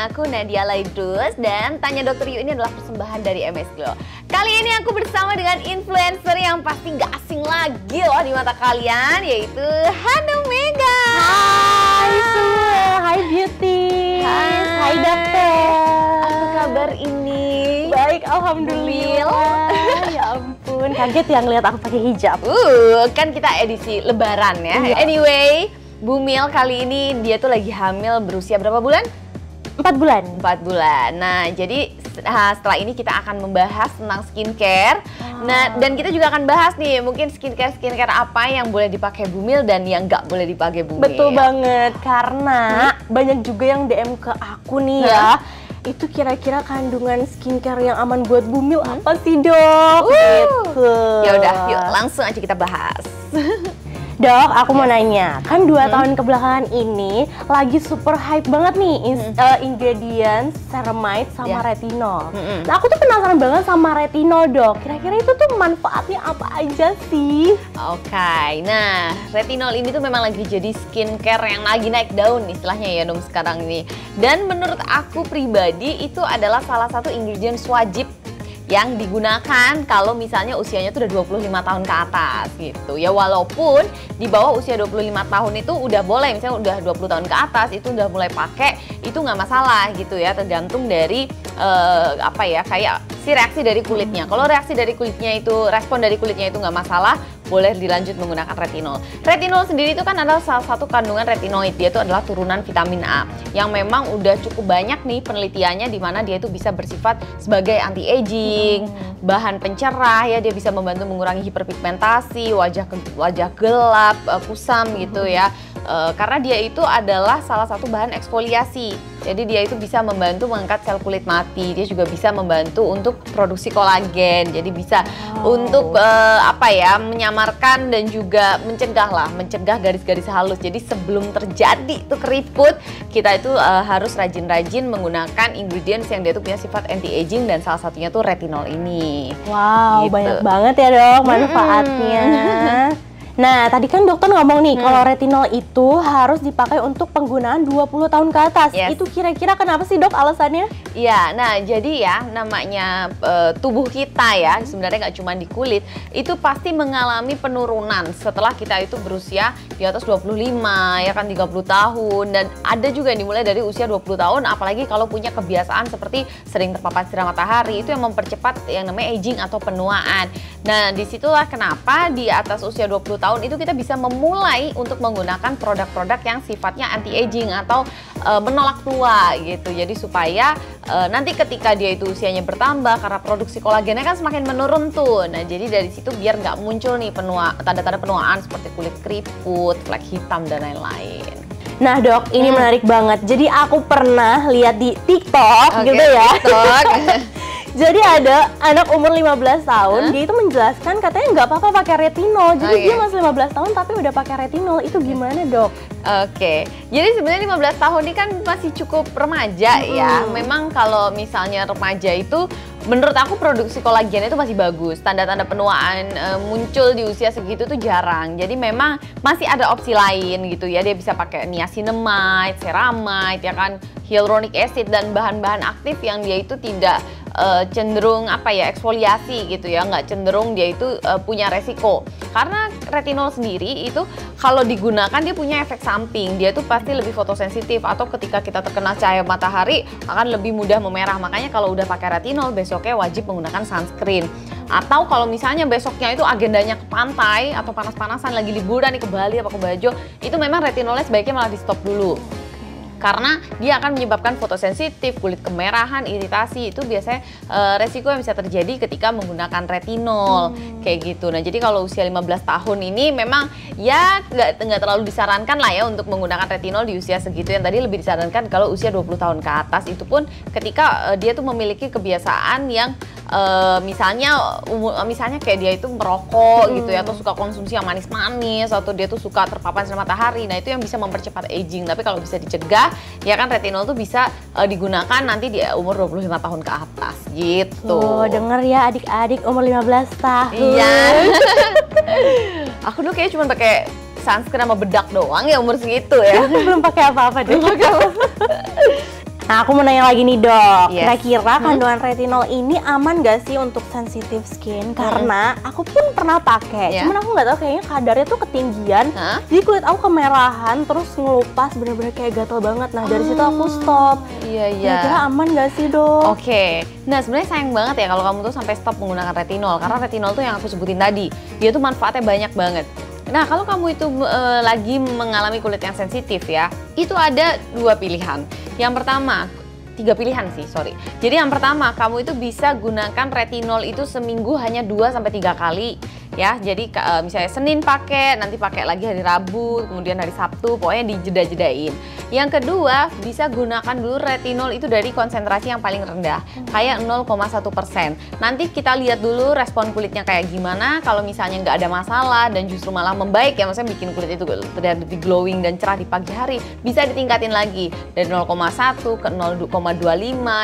aku Nadia Laidrus dan Tanya Dokter Yu ini adalah persembahan dari MS Glow. Kali ini aku bersama dengan influencer yang pasti gak asing lagi loh di mata kalian, yaitu Hanum Mega. Hai semua, hai Beauty, hai dokter. Apa kabar ini? Baik, alhamdulillah. Ya ampun, kaget ya ngeliat aku pakai hijab. Kan kita edisi Lebaran ya. Iya. Anyway, Bu Mil kali ini dia tuh lagi hamil berusia berapa bulan? 4 bulan. 4 bulan. Nah, jadi setelah ini kita akan membahas tentang skincare. Nah, dan kita juga akan bahas nih mungkin skincare apa yang boleh dipakai Bu Mil dan yang nggak boleh dipakai Bu Mil. Betul banget, karena banyak juga yang DM ke aku nih ya. Itu kira-kira kandungan skincare yang aman buat Bu Mil apa sih, Dok? Gitu. Ya udah, yuk langsung aja kita bahas. Dok, aku mau nanya, kan 2 tahun kebelakangan ini lagi super hype banget nih ingredient ceramide sama retinol. Nah, aku tuh penasaran banget sama retinol, Dok. Kira-kira itu tuh manfaatnya apa aja sih? Oke, nah retinol ini tuh memang lagi jadi skincare yang lagi naik daun istilahnya ya Num sekarang ini. Dan menurut aku pribadi itu adalah salah satu ingredient wajib yang digunakan kalau misalnya usianya tuh udah 25 tahun ke atas gitu ya, walaupun di bawah usia 25 tahun itu udah boleh, misalnya udah 20 tahun ke atas itu udah mulai pakai, itu nggak masalah gitu ya, tergantung dari apa ya, kayak si reaksi dari kulitnya. Kalau reaksi dari kulitnya itu, respon dari kulitnya itu nggak masalah, boleh dilanjut menggunakan retinol. Retinol sendiri itu kan adalah salah satu kandungan retinoid, dia itu adalah turunan vitamin A yang memang udah cukup banyak nih penelitiannya di mana dia itu bisa bersifat sebagai anti-aging, bahan pencerah ya, dia bisa membantu mengurangi hiperpigmentasi, wajah gelap, kusam gitu ya. Karena dia itu adalah salah satu bahan eksfoliasi, jadi dia itu bisa membantu mengangkat sel kulit mati, dia juga bisa membantu untuk produksi kolagen, jadi bisa untuk apa ya, menyamarkan dan juga mencegah garis-garis halus. Jadi sebelum terjadi tuh keriput, kita itu harus rajin-rajin menggunakan ingredients yang dia tuh punya sifat anti-aging dan salah satunya tuh retinol ini. Wow, gitu. banyak banget ya, Dok, manfaatnya. Nah, tadi kan dokter ngomong nih kalau retinol itu harus dipakai untuk penggunaan 20 tahun ke atas. Yes. Itu kira-kira kenapa sih, Dok, alasannya? Iya, nah jadi ya namanya tubuh kita ya, sebenarnya nggak cuma di kulit, itu pasti mengalami penurunan setelah kita itu berusia di atas 25 ya kan, 30 tahun, dan ada juga yang dimulai dari usia 20 tahun, apalagi kalau punya kebiasaan seperti sering terpapar sinar matahari, itu yang mempercepat yang namanya aging atau penuaan. Nah, disitulah kenapa di atas usia 20 tahun itu kita bisa memulai untuk menggunakan produk-produk yang sifatnya anti-aging atau menolak tua gitu. Jadi supaya nanti ketika dia itu usianya bertambah, karena produksi kolagennya kan semakin menurun tuh. Nah, jadi dari situ biar nggak muncul nih tanda-tanda penuaan seperti kulit keriput, flek hitam dan lain-lain. Nah, Dok, ini menarik banget. Jadi aku pernah lihat di TikTok gitu ya. TikTok. Jadi ada anak umur 15 tahun, dia itu menjelaskan katanya nggak apa-apa pakai retinol. Jadi dia masih 15 tahun tapi udah pakai retinol. Itu gimana, Dok? Oke, jadi sebenarnya 15 tahun ini kan masih cukup remaja ya. Memang kalau misalnya remaja itu menurut aku produksi kolagen itu masih bagus. Tanda-tanda penuaan muncul di usia segitu tuh jarang. Jadi memang masih ada opsi lain gitu ya. Dia bisa pakai niacinamide, ceramide ya kan, hyaluronic acid dan bahan-bahan aktif yang dia itu tidak cenderung apa ya, eksfoliasi gitu ya, nggak cenderung dia itu punya resiko. Karena retinol sendiri itu kalau digunakan dia punya efek samping, dia tuh pasti lebih fotosensitif, atau ketika kita terkena cahaya matahari akan lebih mudah memerah. Makanya kalau udah pakai retinol besoknya wajib menggunakan sunscreen. Atau kalau misalnya besoknya itu agendanya ke pantai atau panas-panasan, lagi liburan nih ke Bali apa ke Bajo, itu memang retinolnya sebaiknya malah di stop dulu. Karena dia akan menyebabkan fotosensitif, kulit kemerahan, iritasi, itu biasanya resiko yang bisa terjadi ketika menggunakan retinol kayak gitu. Nah, jadi kalau usia 15 tahun ini memang ya nggak terlalu disarankan lah ya untuk menggunakan retinol di usia segitu. Yang tadi lebih disarankan kalau usia 20 tahun ke atas, itu pun ketika dia tuh memiliki kebiasaan yang misalnya kayak dia itu merokok gitu ya, atau suka konsumsi yang manis-manis, atau dia tuh suka terpapar sinar matahari. Nah, itu yang bisa mempercepat aging. Tapi kalau bisa dicegah, ya kan retinol tuh bisa digunakan nanti di umur 25 tahun ke atas gitu. Oh, denger ya adik-adik umur 15 tahun. Iya. Aku dulu kayaknya cuma pakai sunscreen sama bedak doang ya umur segitu ya. Belum pakai apa-apa deh. Nah, aku mau nanya lagi nih dok, Yes. kira-kira kandungan retinol ini aman gak sih untuk sensitive skin? Karena aku pun pernah pakai, Yeah. cuman aku nggak tahu kayaknya kadarnya tuh ketinggian, jadi kulit aku kemerahan, terus ngelupas bener-bener kayak gatel banget. Nah dari situ aku stop. Iya. Kira-kira aman gak sih dok? Oke, nah sebenarnya sayang banget ya kalau kamu tuh sampai stop menggunakan retinol, karena retinol tuh yang aku sebutin tadi, dia tuh manfaatnya banyak banget. Nah kalau kamu itu lagi mengalami kulit yang sensitif ya, itu ada dua pilihan. Yang pertama, tiga pilihan sih, sorry. Jadi yang pertama, kamu itu bisa gunakan retinol itu seminggu hanya 2-3 kali ya. Jadi misalnya Senin pakai, nanti pakai lagi hari Rabu, kemudian hari Sabtu, pokoknya dijeda-jedain. Yang kedua, bisa gunakan dulu retinol itu dari konsentrasi yang paling rendah, kayak 0,1%. Nanti kita lihat dulu respon kulitnya kayak gimana. Kalau misalnya nggak ada masalah dan justru malah membaik ya, maksudnya bikin kulit itu terlihat lebih glowing dan cerah di pagi hari, bisa ditingkatin lagi dari 0,1 ke 0,25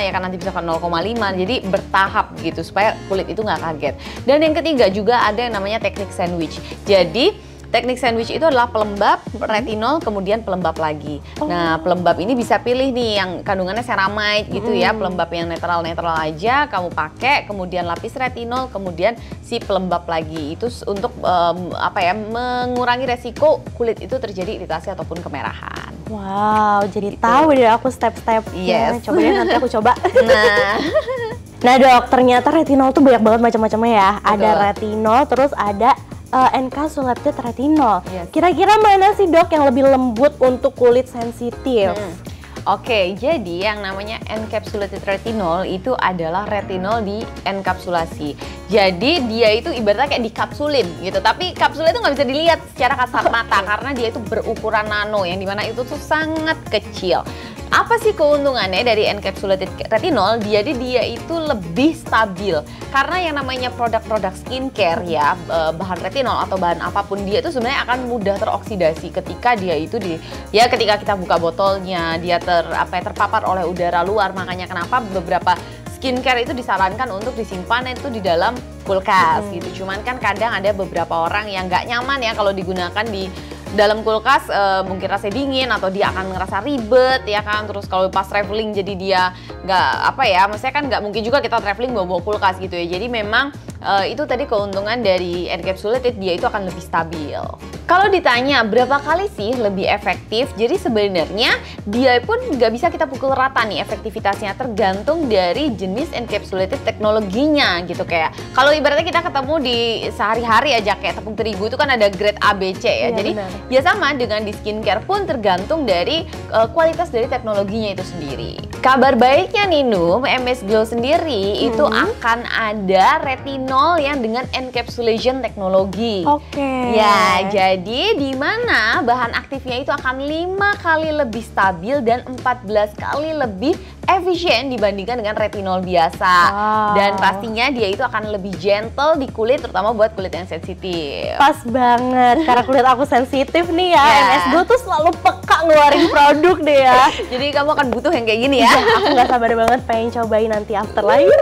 ya kan, nanti bisa ke 0,5. Jadi bertahap gitu supaya kulit itu nggak kaget. Dan yang ketiga juga ada yang namanya teknik sandwich. Jadi teknik sandwich itu adalah pelembab, retinol, kemudian pelembab lagi. Nah, pelembab ini bisa pilih nih yang kandungannya ceramide gitu ya, pelembab yang netral-netral aja kamu pakai, kemudian lapis retinol, kemudian si pelembab lagi. Itu untuk mengurangi resiko kulit itu terjadi iritasi ataupun kemerahan. Wow, jadi Gitu. tahu deh aku step-stepnya. Yes. Coba deh nanti aku coba. Nah, Nah dok, ternyata retinol tuh banyak banget macam-macamnya ya. Betul. Ada retinol, terus ada encapsulated retinol. Yes. Kira-kira mana sih dok yang lebih lembut untuk kulit sensitif? Oke, jadi yang namanya encapsulated retinol itu adalah retinol di enkapsulasi. Jadi dia itu ibaratnya kayak dikapsulin gitu, tapi kapsulnya itu nggak bisa dilihat secara kasat mata karena dia itu berukuran nano, yang dimana itu tuh sangat kecil. Apa sih keuntungannya dari encapsulated retinol? Jadi dia itu lebih stabil karena yang namanya produk-produk skincare ya, bahan retinol atau bahan apapun, dia itu sebenarnya akan mudah teroksidasi ketika dia itu ketika kita buka botolnya, dia terpapar oleh udara luar. Makanya kenapa beberapa skincare itu disarankan untuk disimpan itu di dalam kulkas gitu. Cuman kan kadang ada beberapa orang yang nggak nyaman ya kalau digunakan di dalam kulkas, mungkin rasa dingin atau dia akan ngerasa ribet ya kan. Terus kalau pas traveling jadi dia maksudnya kan nggak mungkin juga kita traveling bawa kulkas gitu ya. Jadi memang itu tadi keuntungan dari encapsulated, dia itu akan lebih stabil. Kalau ditanya berapa kali sih lebih efektif, jadi sebenarnya dia pun nggak bisa kita pukul rata nih efektivitasnya, tergantung dari jenis encapsulated teknologinya gitu. Kayak kalau ibaratnya kita ketemu di sehari-hari aja kayak tepung terigu itu kan ada grade A, B, C ya. Iya, Jadi benar. ya sama dengan di skincare pun tergantung dari kualitas dari teknologinya itu sendiri. Kabar baiknya nih Num, MS Glow sendiri itu akan ada retinol yang dengan encapsulation teknologi. Oke. Ya, jadi di mana bahan aktifnya itu akan 5 kali lebih stabil dan 14 kali lebih efisien dibandingkan dengan retinol biasa. Wow. Dan pastinya dia itu akan lebih gentle di kulit, terutama buat kulit yang sensitif. Pas banget, karena kulit aku sensitif nih ya. Ya. MS Glow tuh selalu peka ngeluarin produk deh ya. Jadi kamu akan butuh yang kayak gini ya. Aku nggak sabar banget pengen cobain nanti after lahiran.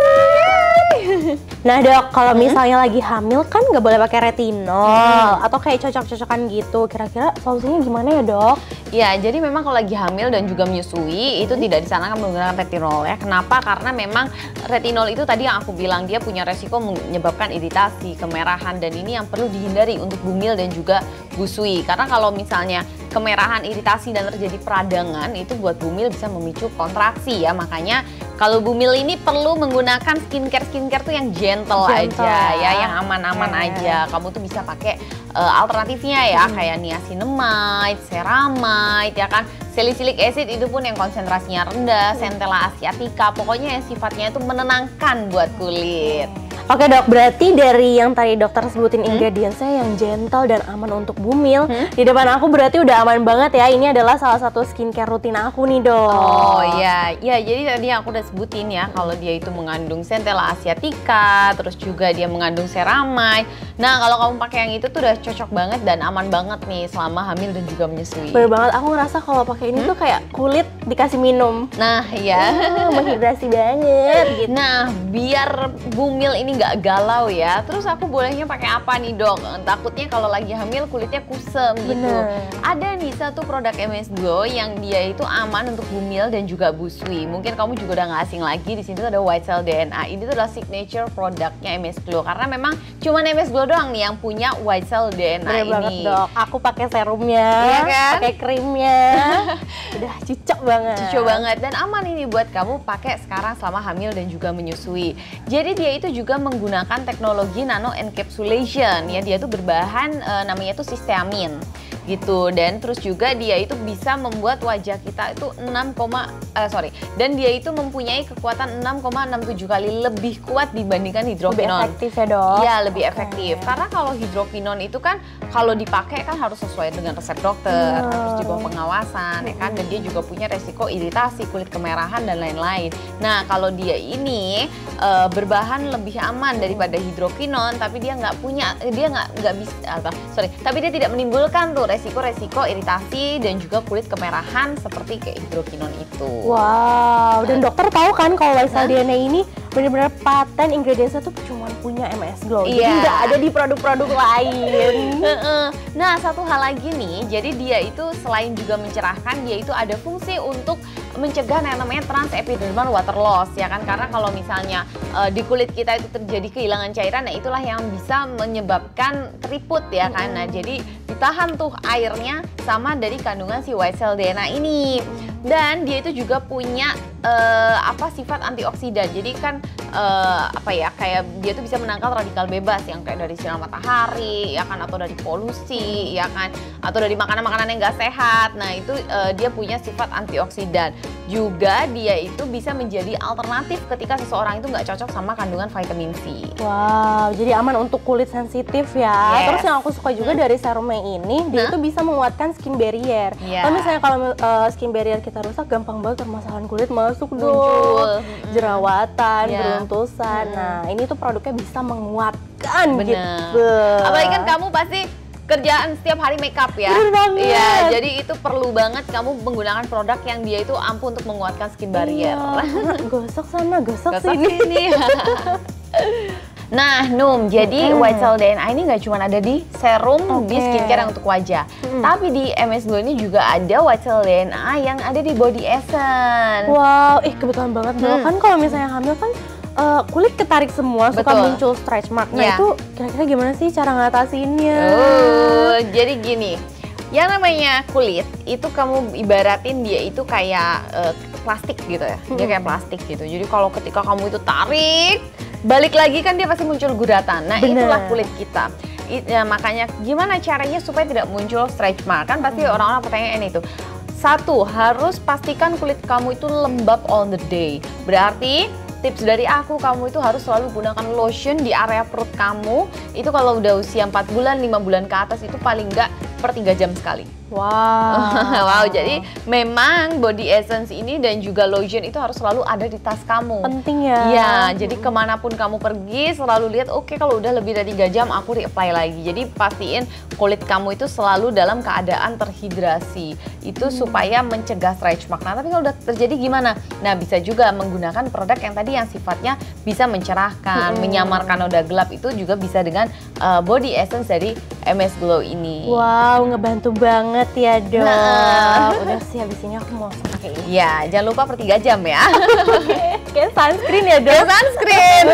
Nah dok, kalau misalnya lagi hamil kan nggak boleh pakai retinol atau kayak cocok-cocokan gitu. Kira-kira solusinya gimana ya dok? Ya, jadi memang kalau lagi hamil dan juga menyusui itu tidak disarankan menggunakan retinol ya. Kenapa? Karena memang retinol itu tadi yang aku bilang, dia punya resiko menyebabkan iritasi, kemerahan, dan ini yang perlu dihindari untuk bumil dan juga busui. Karena kalau misalnya kemerahan, iritasi, dan terjadi peradangan, itu buat bumil bisa memicu kontraksi ya. Makanya kalau bumil ini perlu menggunakan skincare tuh yang gentle aja ya, yang aman-aman aja. Kamu tuh bisa pakai alternatifnya ya, kayak niacinamide, ceramide ya kan, salicylic acid itu pun yang konsentrasinya rendah, centella asiatica, pokoknya yang sifatnya itu menenangkan buat kulit. Oke dok, berarti dari yang tadi dokter sebutin ingredientsnya yang gentle dan aman untuk bumil, di depan aku berarti udah aman banget ya. Ini adalah salah satu skincare rutin aku nih dok. Oh iya, jadi tadi aku udah sebutin ya kalau dia itu mengandung centella asiatica, terus juga dia mengandung ceramide. Nah kalau kamu pakai yang itu tuh udah cocok banget dan aman banget nih selama hamil dan juga menyusui. Bener banget, aku ngerasa kalau pakai ini tuh kayak kulit dikasih minum. Nah iya. Menghidrasi banget gitu. Nah biar bumil ini nggak galau ya. Terus aku bolehnya pakai apa nih dok? Takutnya kalau lagi hamil kulitnya kusem gitu. Ada nih satu produk MS Glow yang dia itu aman untuk bumil dan juga busui. Mungkin kamu juga udah nggak asing lagi. Di sini tuh ada White Cell DNA. Ini tuh adalah signature produknya MS Glow karena memang cuma MS Glow doang nih yang punya White Cell DNA. Bener ini banget dok. Aku pakai serumnya, iya kan? pakai krimnya, udah cocok banget. Cocok banget dan aman ini buat kamu pakai sekarang selama hamil dan juga menyusui. Jadi dia itu juga menggunakan teknologi nano encapsulation ya, dia tuh berbahan namanya tuh sisteamin gitu, dan terus juga dia itu bisa membuat wajah kita itu dan dia itu mempunyai kekuatan 6,67 kali lebih kuat dibandingkan hidrokinon. Lebih efektif ya dok? Iya lebih efektif, karena kalau hidrokinon itu kan kalau dipakai kan harus sesuai dengan resep dokter, harus juga pengawasan ya kan, dan dia juga punya resiko iritasi, kulit kemerahan dan lain-lain. Nah kalau dia ini berbahan lebih aman daripada hidrokinon, tapi dia tapi dia tidak menimbulkan tuh resiko-resiko iritasi dan juga kulit kemerahan seperti kayak hidrokinon itu. Wow, dan dokter tahu kan kalau White Cell DNA ini benar-benar paten ingredientsnya tuh cuma punya MS Glow, jadi nggak ada di produk-produk lain. Nah satu hal lagi nih, jadi dia itu selain juga mencerahkan, dia itu ada fungsi untuk mencegah yang namanya transepidermal water loss ya kan, karena kalau misalnya di kulit kita itu terjadi kehilangan cairan, nah itulah yang bisa menyebabkan keriput ya kan. Nah jadi ditahan tuh airnya sama dari kandungan si White Cell DNA ini. Dan dia itu juga punya sifat antioksidan. Jadi kan kayak dia tuh bisa menangkal radikal bebas yang kayak dari sinar matahari ya kan, atau dari polusi ya kan, atau dari makanan-makanan yang nggak sehat. Nah itu dia punya sifat antioksidan. Juga dia itu bisa menjadi alternatif ketika seseorang itu nggak cocok sama kandungan vitamin C. Wow, jadi aman untuk kulit sensitif ya. Terus yang aku suka juga dari serumnya ini, dia itu bisa menguatkan skin barrier. Kalau misalnya skin barrier kita rusak, gampang banget permasalahan kulit masuk dong, jerawatan, beruntusan. Nah ini tuh produknya bisa menguatkan gitu. Apalagi kan kamu pasti kerjaan setiap hari makeup ya. Iya, jadi itu perlu banget kamu menggunakan produk yang dia itu ampuh untuk menguatkan skin barrier. Gosok sana, gosok sini. Nah, Num, jadi White Cell DNA ini nggak cuma ada di serum, di skincare yang untuk wajah. Tapi di MS Glow ini juga ada White Cell DNA yang ada di body essence. Wow, kebetulan banget dong. Kan kalau misalnya hamil kan kulit ketarik semua, suka muncul stretch mark. Nah itu kira-kira gimana sih cara ngatasinnya? Jadi gini, yang namanya kulit itu kamu ibaratin dia itu kayak plastik gitu ya. Dia kayak plastik gitu. Jadi kalau ketika kamu itu tarik, balik lagi kan dia pasti muncul guratan. Nah itulah kulit kita. Makanya gimana caranya supaya tidak muncul stretch mark? Kan pasti orang-orang pertanyaan itu. Satu, harus pastikan kulit kamu itu lembab all the day. Berarti tips dari aku, kamu itu harus selalu gunakan lotion di area perut kamu. Itu kalau udah usia 4 bulan, 5 bulan ke atas itu paling enggak per 3 jam sekali. Wow, jadi memang body essence ini dan juga lotion itu harus selalu ada di tas kamu. Penting ya. Iya, jadi kemanapun kamu pergi selalu lihat, oke, kalau udah lebih dari 3 jam aku reapply lagi. Jadi pastiin kulit kamu itu selalu dalam keadaan terhidrasi. Itu supaya mencegah stretch mark. Nah, tapi kalau udah terjadi gimana? Nah, bisa juga menggunakan produk yang tadi yang sifatnya bisa mencerahkan, menyamarkan noda gelap. Itu juga bisa dengan body essence dari MS Glow ini. Wow, ngebantu banget ya dok. Udah sih habis ini aku mau pakai ini. Ya, jangan lupa per 3 jam ya. Kayak sunscreen ya dok. Kayak sunscreen.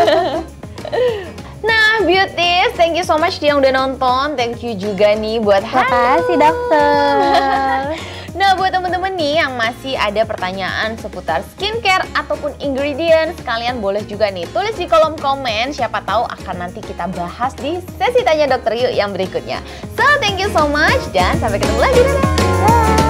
Nah, beauties, thank you so much yang udah nonton. Thank you juga nih buat makasih dokter. Nah, buat temen-temen nih yang masih ada pertanyaan seputar skincare ataupun ingredients, kalian boleh juga nih tulis di kolom komen. Siapa tahu akan nanti kita bahas di sesi Tanya Dokter Yuk yang berikutnya. So, thank you so much dan sampai ketemu lagi. Dadah!